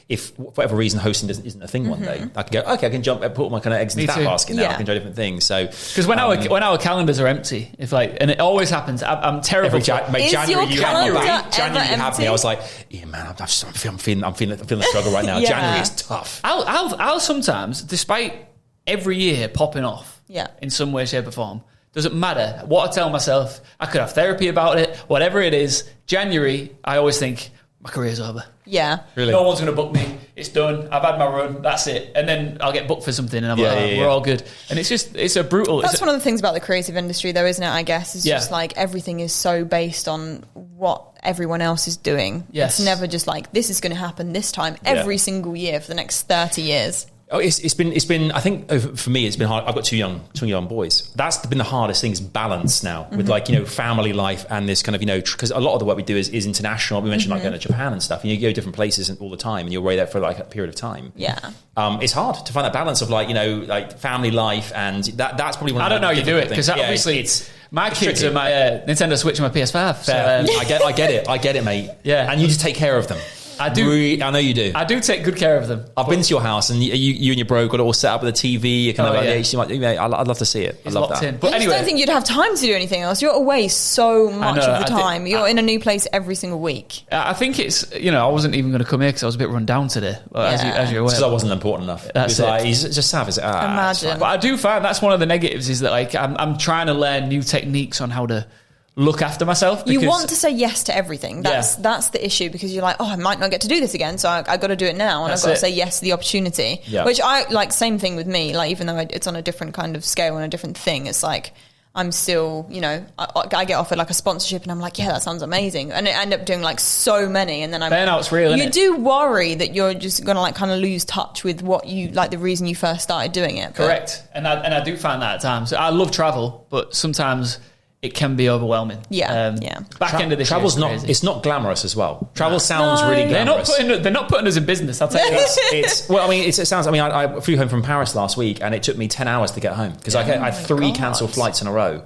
If for whatever reason hosting isn't a thing one day, I can go, okay, I can jump, put all my kind of eggs into that basket now. I can try different things. So because when our calendars are empty, and it always happens, I'm terrible. January, you have me. I was like, man, I'm feeling the struggle right now. January is tough. I'll sometimes, despite every year popping off in some way, shape or form, doesn't matter what I tell myself, I could have therapy about it, whatever it is, January, I always think my career's over. Yeah. Really? No one's going to book me. It's done. I've had my run. That's it. And then I'll get booked for something and we're all good. And it's a brutal... That's one of the things about the creative industry though, isn't it, I guess? It's just like everything is so based on what everyone else is doing. Yes. It's never just like, this is going to happen this time every single year for the next 30 years. Oh, it's been. I think for me, it's been hard. I've got two young boys. That's been the hardest thing, is balance now with family life and this kind of because a lot of the work we do is international. We mentioned like going to Japan and stuff. And you go to different places all the time, and you're away there for like a period of time. Yeah, it's hard to find that balance of like family life, and that's probably one. I don't know how you do it, because obviously my kids are my Nintendo Switch and my PS5. So, I get it, mate. Yeah, and you just take care of them. I do. I know you do. I do take good care of them. I've been to your house, and you and your bro got it all set up with a TV. I'd love to see it. I love that. In. But anyway, I don't think you'd have time to do anything else. You're away so much of the time. You're in a new place every single week. I think it's I wasn't even going to come here because I was a bit run down today. As you're aware, because I wasn't important enough. That's it. He's just savage. Imagine. But I do find that's one of the negatives, is that like I'm trying to learn new techniques on how to look after myself. You want to say yes to everything. That's the issue, because you're like, I might not get to do this again, so I got to do it now, and I've got to say yes to the opportunity. Which I like. Same thing with me. Like, even though it's on a different kind of scale and a different thing, it's like I'm still, I get offered like a sponsorship and I'm like, yeah, that sounds amazing. And I end up doing like so many. And then burnout's real, isn't it? You do worry that you're just going to like kind of lose touch with what you, like the reason you first started doing it. Correct. And I do find that at times. I love travel, but sometimes it can be overwhelming. Yeah. Back end of this travel's year not, it's not glamorous as well. Travel sounds really glamorous. They're not putting us in business, I'll tell you that. I flew home from Paris last week and it took me 10 hours to get home because I had 3 cancelled flights in a row.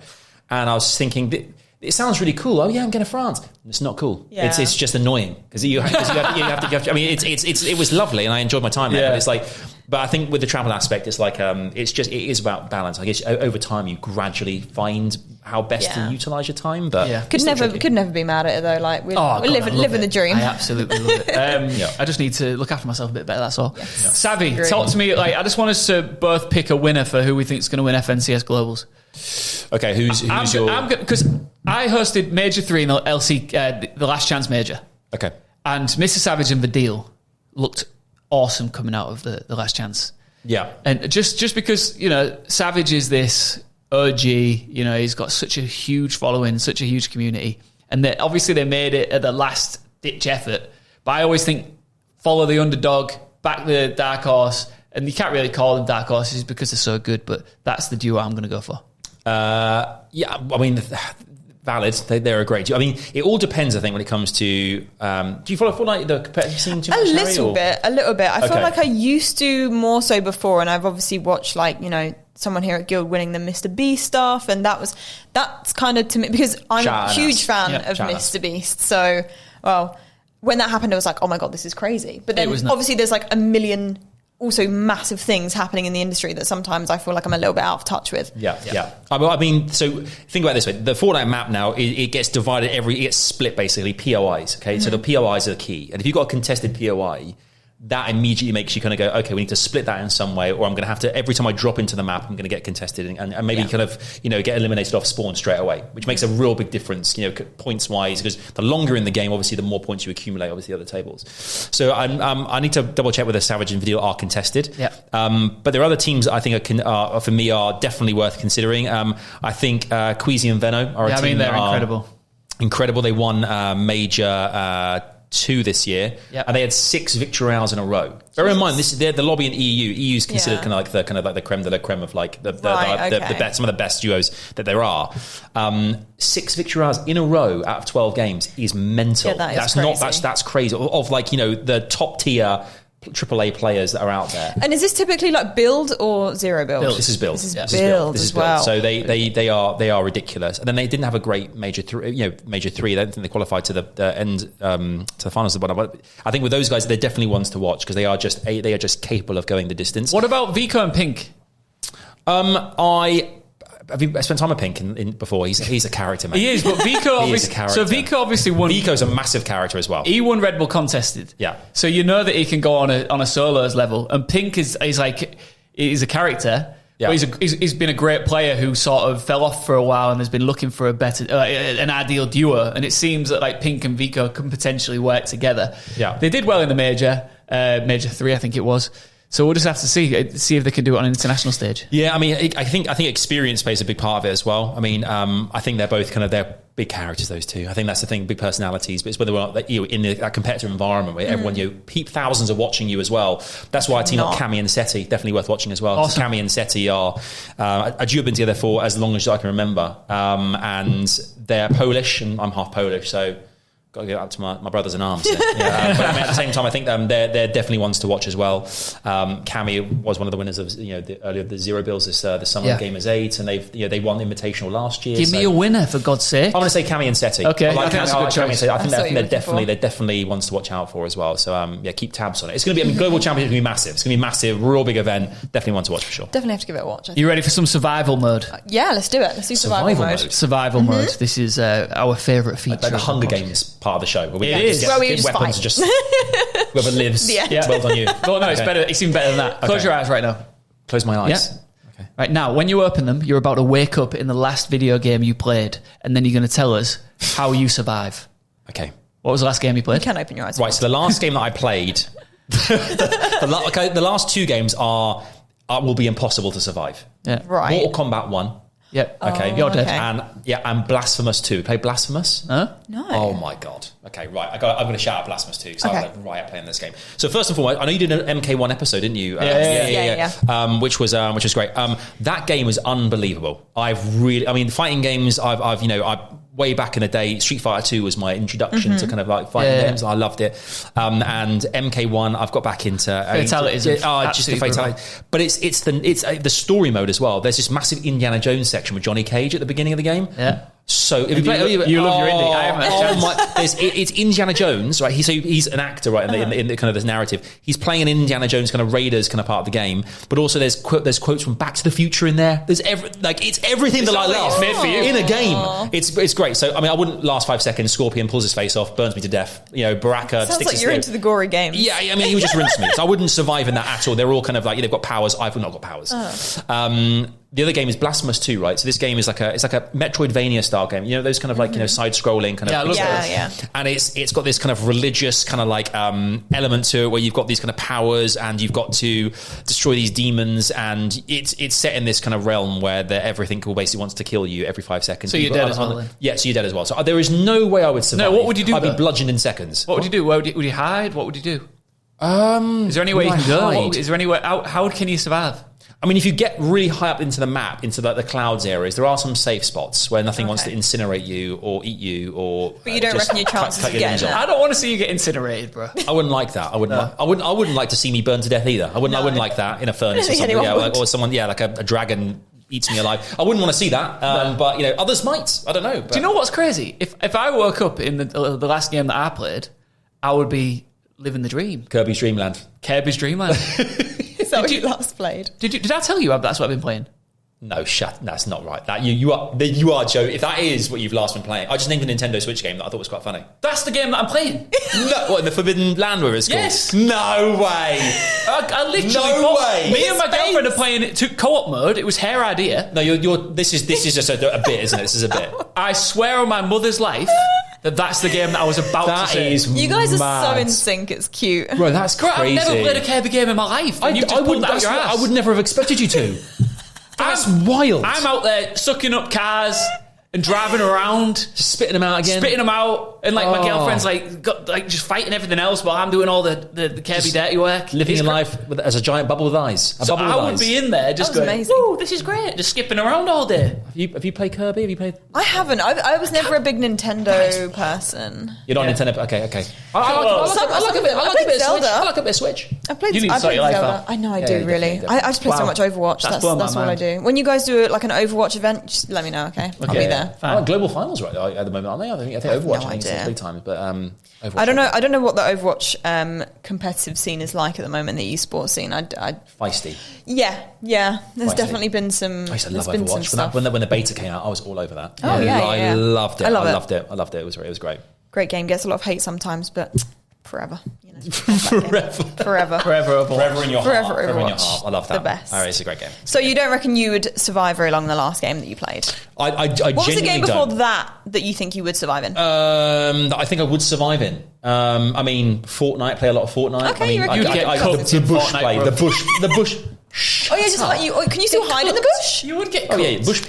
And I was thinking, it sounds really cool. Oh yeah, I'm going to France. It's not cool. Yeah. It's just annoying because you have to. I mean, it was lovely and I enjoyed my time there. But it's like, but I think with the travel aspect, it's like it is about balance. I guess over time you gradually find how best to utilize your time. But could never be mad at it though. Like we're living the dream. I absolutely love it. I just need to look after myself a bit better. That's all. Yeah. Savvy, talk to me. Like I just want us to both pick a winner for who we think is going to win FNCS Globals. Okay, who's your? Because I hosted Major 3 in the LC, the Last Chance Major. Okay, and Mr. Savage and Vadil looked awesome coming out of the Last Chance. Yeah, and just because Savage is this OG, he's got such a huge following, such a huge community, and obviously they made it at the last ditch effort. But I always think follow the underdog, back the dark horse, and you can't really call them dark horses because they're so good. But that's the duo I'm going to go for. Yeah, I mean, valid. They're a great duo. I mean, it all depends, I think, when it comes to... do you follow Fortnite, the competitive scene too much, A little bit. I feel like I used to more so before, and I've obviously watched, someone here at Guild winning the Mr. Beast stuff, and that's kind of to me, because I'm a huge fan of Mr. Beast. So, when that happened, I was like, oh my God, this is crazy. But then obviously there's like a million... also massive things happening in the industry that sometimes I feel like I'm a little bit out of touch with. Yeah. I mean, so think about it this way. The Fortnite map now, it gets divided it gets split basically, POIs, okay? Mm-hmm. So the POIs are the key. And if you've got a contested POI, that immediately makes you kind of go, okay, we need to split that in some way, or I'm going to have to, every time I drop into the map, I'm going to get contested and maybe kind of, get eliminated off spawn straight away, which makes a real big difference, points wise, because the longer in the game, obviously, the more points you accumulate, obviously, other tables. So I need to double check whether Savage and Video are contested. Yeah. But there are other teams that I think for me are definitely worth considering. I think Queasy and Venno are a team they're incredible. Incredible. They won Major 2 this year, and they had 6 victory rounds in a row. Bear in mind, they're the lobby in EU. EU is considered kind of like the creme de la creme of like the best, some of the best duos that there are. 6 victory rounds in a row out of 12 games is mental. Yeah, that's crazy. That's crazy. Of the top tier AAA players that are out there. And is this typically like build or zero build? This is build. This is build as well. So they are ridiculous. And then they didn't have a great Major 3. Major 3. I don't think they qualified to the end to the finals. But I think with those guys, they're definitely ones to watch because they are just capable of going the distance. What about Vico and Pink? Have you spent time with Pink before? He's a character, man. He is, but Vico obviously... So Vico obviously won... Vico's a massive character as well. He won Red Bull Contested. Yeah. So you know that he can go on a solos level. And Pink is a character, but he's been a great player who sort of fell off for a while and has been looking for a better, an ideal duo. And it seems that like Pink and Vico can potentially work together. Yeah. They did well in the Major 3, I think it was. So we'll just have to see if they can do it on an international stage. Yeah, I mean, I think experience plays a big part of it as well. I mean, I think they're both they're big characters, those two. I think that's the thing, big personalities. But it's whether or not in that competitive environment where everyone, thousands are watching you as well. That's why I team up Cami and Seti, definitely worth watching as well. Awesome. Cami and Seti are a duo been together for as long as I can remember, and they're Polish, and I'm half Polish, so. Got to get up to my brothers in arms. But at the same time, I think they're definitely ones to watch as well. Cami was one of the winners of the Zero Bills this summer Gamers 8, and they won Invitational last year. Give me a winner for God's sake. I'm going to say Cami and Seti. Okay, I think that's a good choice. I think they're definitely ones to watch out for as well. So keep tabs on it. It's going to be Global Championship is going to be massive. It's going to be massive, real big event. Definitely one to watch for sure. Definitely have to give it a watch. You ready for some survival mode? Yeah, let's do it. Let's do survival mode. Survival mode. This is our favourite feature. Like the Hunger Games part of the show. Where we just weapons fight. Just whoever lives. Yeah. Well done you. Well, no, it's better. It's even better than that. Close your eyes right now. Close my eyes. Yeah. Okay. Right now, when you open them, you're about to wake up in the last video game you played, and then you're going to tell us how you survive. Okay. What was the last game you played? You can open your eyes. Right. So the last game that I played, the last 2 games will be impossible to survive. Yeah. Right. Mortal Kombat 1. Yep. Okay. You're dead. And Blasphemous 2. Play Blasphemous? Huh? No. Oh my God. Okay, right. I'm going to shout out Blasphemous 2 because I was like right at playing this game. So first and foremost, I know you did an MK1 episode, didn't you? Yeah. Which was great. That game was unbelievable. Fighting games. I've way back in the day, Street Fighter 2 was my introduction to kind of like fighting games. I loved it. And MK1, I've got back into fatalities. Just the fatality. But it's the story mode as well. There's this massive Indiana Jones section with Johnny Cage at the beginning of the game. Yeah. So if you love your indie. I haven't. It's Indiana Jones, right? He's an actor, right? In the kind of this narrative, he's playing an Indiana Jones kind of Raiders kind of part of the game. But also there's quotes from Back to the Future in there. There's it's everything that I love in a game. It's great. So I wouldn't last 5 seconds. Scorpion pulls his face off, burns me to death. Baraka sounds sticks like you're into the gory games. Yeah, he would just rinse me. So I wouldn't survive in that at all. They're all kind of like they've got powers. I've not got powers. The other game is Blasphemous 2, right? So this game is like a Metroidvania style game. Those kind of like side scrolling kind of and it's got this kind of religious kind of like element to it where you've got these kind of powers and you've got to destroy these demons, and it's set in this kind of realm where everything basically wants to kill you every 5 seconds. So you're dead as well then? Yeah, so you're dead as well. So there is no way I would survive. No, what would you do? I'd be bludgeoned in seconds. What would you do? Would you hide? What would you do? Is there any way you can go? Is there any way? How can you survive? If you get really high up into the map, into the clouds areas, there are some safe spots where nothing wants to incinerate you or eat you or. But you don't reckon your chances of getting that? I don't want to see you get incinerated, bro. I wouldn't like that. I wouldn't like to see me burn to death either. I wouldn't like that in a furnace or something. Or someone, like a dragon eats me alive. I wouldn't want to see that. But others might. I don't know. But. Do you know what's crazy? If I woke up in the last game that I played, I would be living the dream. Kirby's Dream Land. Is that what you last played? Did I tell you that's what I've been playing? No, that's not right. That you are Joe. If that is what you've last been playing, I just named a Nintendo Switch game that I thought was quite funny. That's the game that I'm playing. No, what, in the Forbidden Land where it's called? Yes. No way. I literally me and my girlfriend are playing it to co-op mode. It was her idea. No, this is just a bit, isn't it? This is a bit. I swear on my mother's life that's the game that I was about to say. You guys are so in sync, it's cute. Bro, that's crazy. I've never played a Kirby game in my life. I would never have expected you to. That's wild. I'm out there sucking up cars and driving around, just spitting them out again, and like my girlfriend's like just fighting everything else while I'm doing all the Kirby dirty work, living your life as a giant bubble with eyes. I would be in there just going, amazing. "Woo, this is great!" Just skipping around all day. Have you played Kirby? Have you played? I haven't. I was never a big Nintendo person. You're not Nintendo. Okay. I like a bit of Switch. I played Zelda. I know I do really. I just play so much Overwatch. That's what I do. When you guys do like an Overwatch event, just let me know. Okay, I'll be there. Global finals right at the moment, aren't they? I think Overwatch is big time, but Overwatch I don't know what the Overwatch competitive scene is like at the moment. The esports scene, feisty. Yeah. There's definitely been some. I used to love Overwatch when the beta came out. I was all over that. Oh yeah. I loved it. I loved it. It was great. Great game. Gets a lot of hate sometimes, but forever. Forever in your heart. I love that. The best. All right, it's a great game. So you don't reckon you would survive very long the last game that you played? I what was the game before don't. that you think you would survive in? That I think I would survive in. Fortnite. Play a lot of Fortnite. Okay, you'd get cooked in bush Fortnite, play. bro. The bush. Oh yeah, just like you. Can you still hide in the bush? You would get cooked. Oh yeah, bush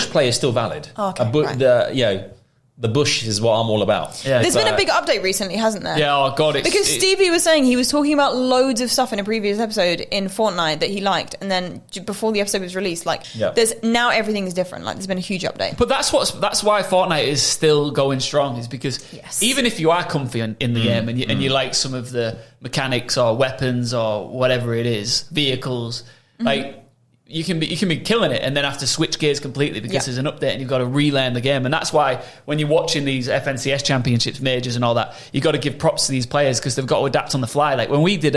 play is still valid. Oh, okay, The bush is what I'm all about. Yeah, there's been a big update recently, hasn't there? Yeah, oh god. Because Stevie was saying he was talking about loads of stuff in a previous episode in Fortnite that he liked, and then before the episode was released, there's now everything is different. Like there's been a huge update. But that's why Fortnite is still going strong, is because even if you are comfy in the game and you like some of the mechanics or weapons or whatever it is, vehicles, like. You can be killing it and then have to switch gears completely because there's an update and you've got to relearn the game. And that's why when you're watching these FNCS championships, majors and all that, you've got to give props to these players because they've got to adapt on the fly. Like when we did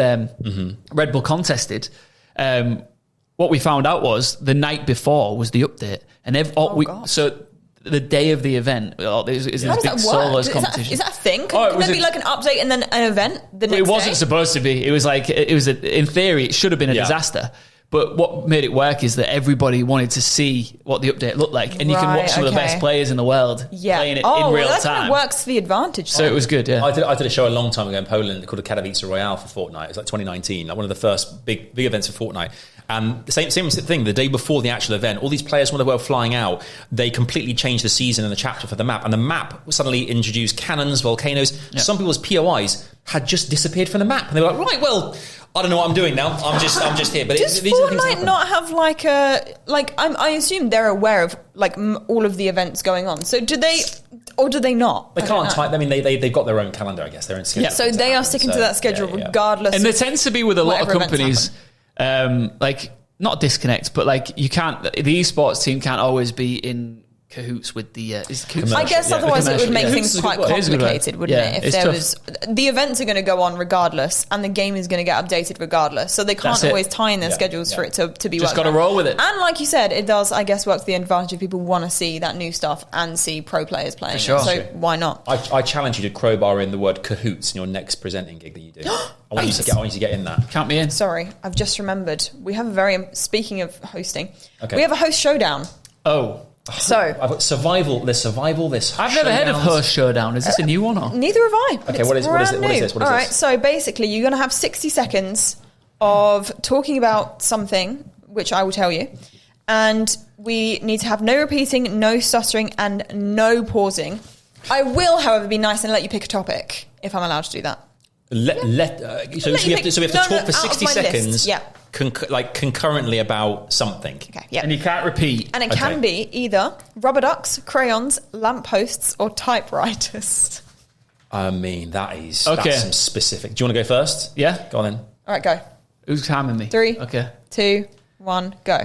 Red Bull Contested, what we found out was the night before was the update. And so the day of the event is this big solos competition. Is that a thing? Can there be like an update and then an event the next day? It wasn't supposed to be. It was in theory, it should have been a disaster. But what made it work is that everybody wanted to see what the update looked like. And you can watch some of the best players in the world playing it in real time. Kind of works to the advantage. So it was good, yeah. I did a show a long time ago in Poland called the Katowice Royale for Fortnite. It was like 2019, like one of the first big events for Fortnite. And the same thing, the day before the actual event, all these players, when they were flying out, they completely changed the season and the chapter for the map. And the map suddenly introduced cannons, volcanoes. Yeah. Some people's POIs had just disappeared from the map. And they were like, right, well, I don't know what I'm doing now. I'm just here. But does Fortnite not have I assume they're aware of all of the events going on. So do they, or do they not? They can't type. I mean, they've got their own calendar, I guess. They're in schedule. Yeah. So they are sticking to that schedule regardless. And there tends to be with a lot of companies, not disconnect, but you can't. The esports team can't always be in cahoots with the I guess otherwise it would make things quite complicated, wouldn't it? If there was the events are going to go on regardless, and the game is going to get updated regardless, so they can't always tie in their schedules for it to be. Just got to roll with it. And like you said, it does, I guess, work to the advantage of people who want to see that new stuff and see pro players playing. Sure. So why not? I challenge you to crowbar in the word cahoots in your next presenting gig that you do. I want you to get in that. Count me in. Sorry, I've just remembered. We have speaking of hosting, we have a host showdown. Oh. So I've got survival. I've never heard of host showdown. Is this a new one? Or? Neither have I. Okay, what is this? All right, so basically you're going to have 60 seconds of talking about something, which I will tell you, and we need to have no repeating, no stuttering, and no pausing. I will, however, be nice and let you pick a topic if I'm allowed to do that. So we have to talk for 60 seconds. Yeah. Concurrently about something. Okay. Yeah. And you can't repeat. And it can be either rubber ducks, crayons, lampposts, or typewriters. I mean, that's some specific. Do you want to go first? Yeah. Go on then. All right, go. Who's timing me? 3, okay. 2, 1, go.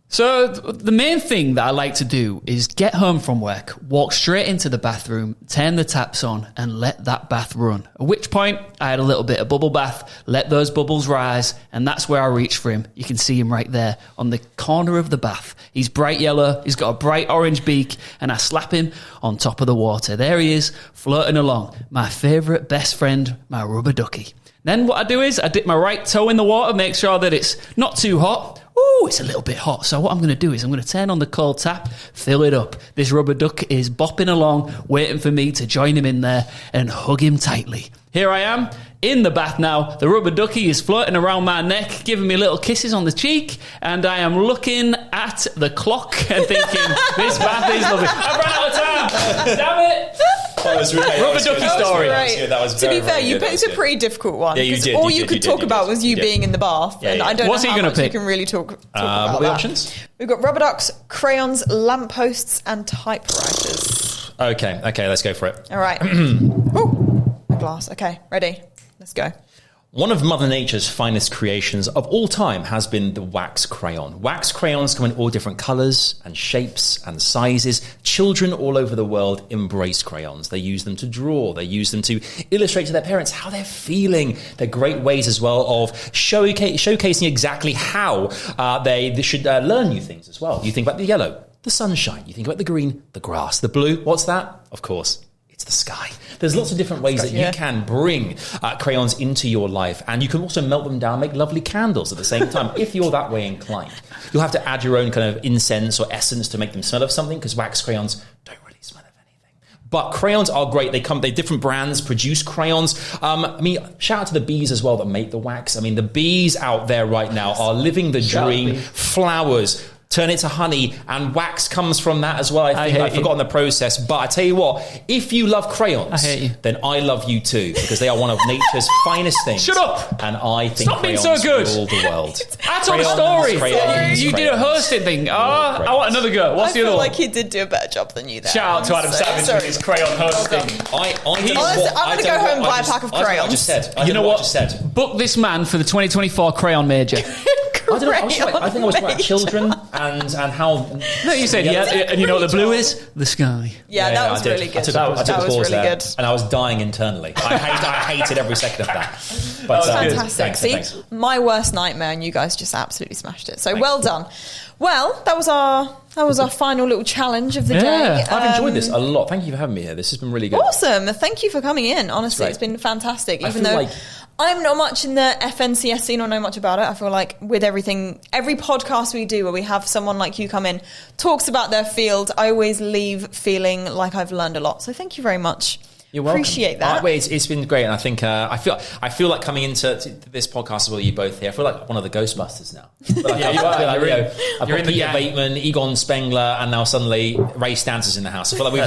So the main thing that I like to do is get home from work, walk straight into the bathroom, turn the taps on, and let that bath run. At which point, I had a little bit of bubble bath, let those bubbles rise, and that's where I reach for him. You can see him right there on the corner of the bath. He's bright yellow, he's got a bright orange beak, and I slap him on top of the water. There he is, floating along. My favourite best friend, my rubber ducky. Then what I do is I dip my right toe in the water, make sure that it's not too hot. Ooh, it's a little bit hot. So what I'm going to do is I'm going to turn on the cold tap, fill it up. This rubber duck is bopping along, waiting for me to join him in there and hug him tightly. Here I am in the bath now. The rubber ducky is floating around my neck, giving me little kisses on the cheek, and I am looking at the clock and thinking, this bath is lovely. I've run out of time. Damn it. That was really rubber ducky story. That was to be fair, you picked a pretty difficult one. Yeah, you did. All you could talk about was you being in the bath, and I don't know how much you can really talk about what are the that. options? We've got rubber ducks, crayons, lampposts, and typewriters. Okay, let's go for it. All right. Ooh, a glass. Okay, ready? Let's go. One of Mother Nature's finest creations of all time has been the wax crayon. Wax crayons come in all different colours and shapes and sizes. Children all over the world embrace crayons. They use them to draw. They use them to illustrate to their parents how they're feeling. They're great ways as well of showcasing exactly how they should learn new things as well. You think about the yellow, the sunshine. You think about the green, the grass. The blue, what's that? Of course, it's the sky. There's lots of different ways that you can bring crayons into your life, and you can also melt them down, make lovely candles at the same time, if you're that way inclined. You'll have to add your own kind of incense or essence to make them smell of something, because wax crayons don't really smell of anything. But crayons are great. They different brands produce crayons. Shout out to the bees as well that make the wax. I mean, the bees out there right now are living the dream. Flowers, turn it to honey, and wax comes from that as well. I think I've forgotten the process, but I tell you what, if you love crayons, then I love you too, because they are one of nature's finest things. Shut up! And I think Stop being so good. Rule the world. I told a story. You did a hosting thing. I want another go. What's the other one? I feel like he did do a better job than you there. Shout out to Adam Savage with his crayon hosting. I'm going to go home and buy a pack of crayons. I just said. You know what? Book this man for the 2024 crayon major. I think I was talking about children and how... No, you said, and you know what the blue is? The sky. Yeah, that was really good. That was really good. And I was dying internally. I hated every second of that. But, fantastic. Thanks. My worst nightmare, and you guys just absolutely smashed it. So well done. Well, that was our final little challenge of the day. I've enjoyed this a lot. Thank you for having me here. This has been really good. Awesome. Thank you for coming in. Honestly, it's been fantastic. Even though I'm not much in the FNCS scene or know much about it, I feel like with every podcast we do where we have someone like you come in, talks about their field, I always leave feeling like I've learned a lot. So thank you very much You're welcome. Appreciate that. It's been great, and I think I feel like coming into this podcast as well. You both here. I feel like one of the Ghostbusters now. I've got Peter Bateman, Egon Spengler, and now suddenly Ray Stanton's in the house. I feel like we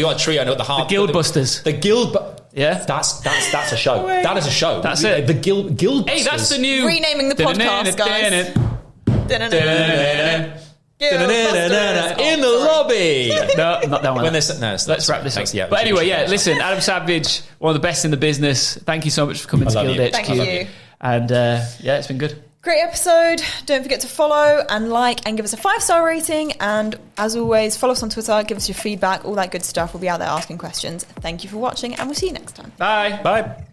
got a trio. The Guildbusters. The Guild. Yeah, that's a show. That is a show. That's it. The Guild. Hey, that's the new renaming the podcast, guys. In the lobby. No, not that one. Let's wrap this up. But anyway, listen, Adam Savage, one of the best in the business. Thank you so much for coming to Guild HQ. Thank you. And it's been good. Great episode. Don't forget to follow and like and give us a 5-star rating. And as always, follow us on Twitter, give us your feedback, all that good stuff. We'll be out there asking questions. Thank you for watching, and we'll see you next time. Bye. Bye.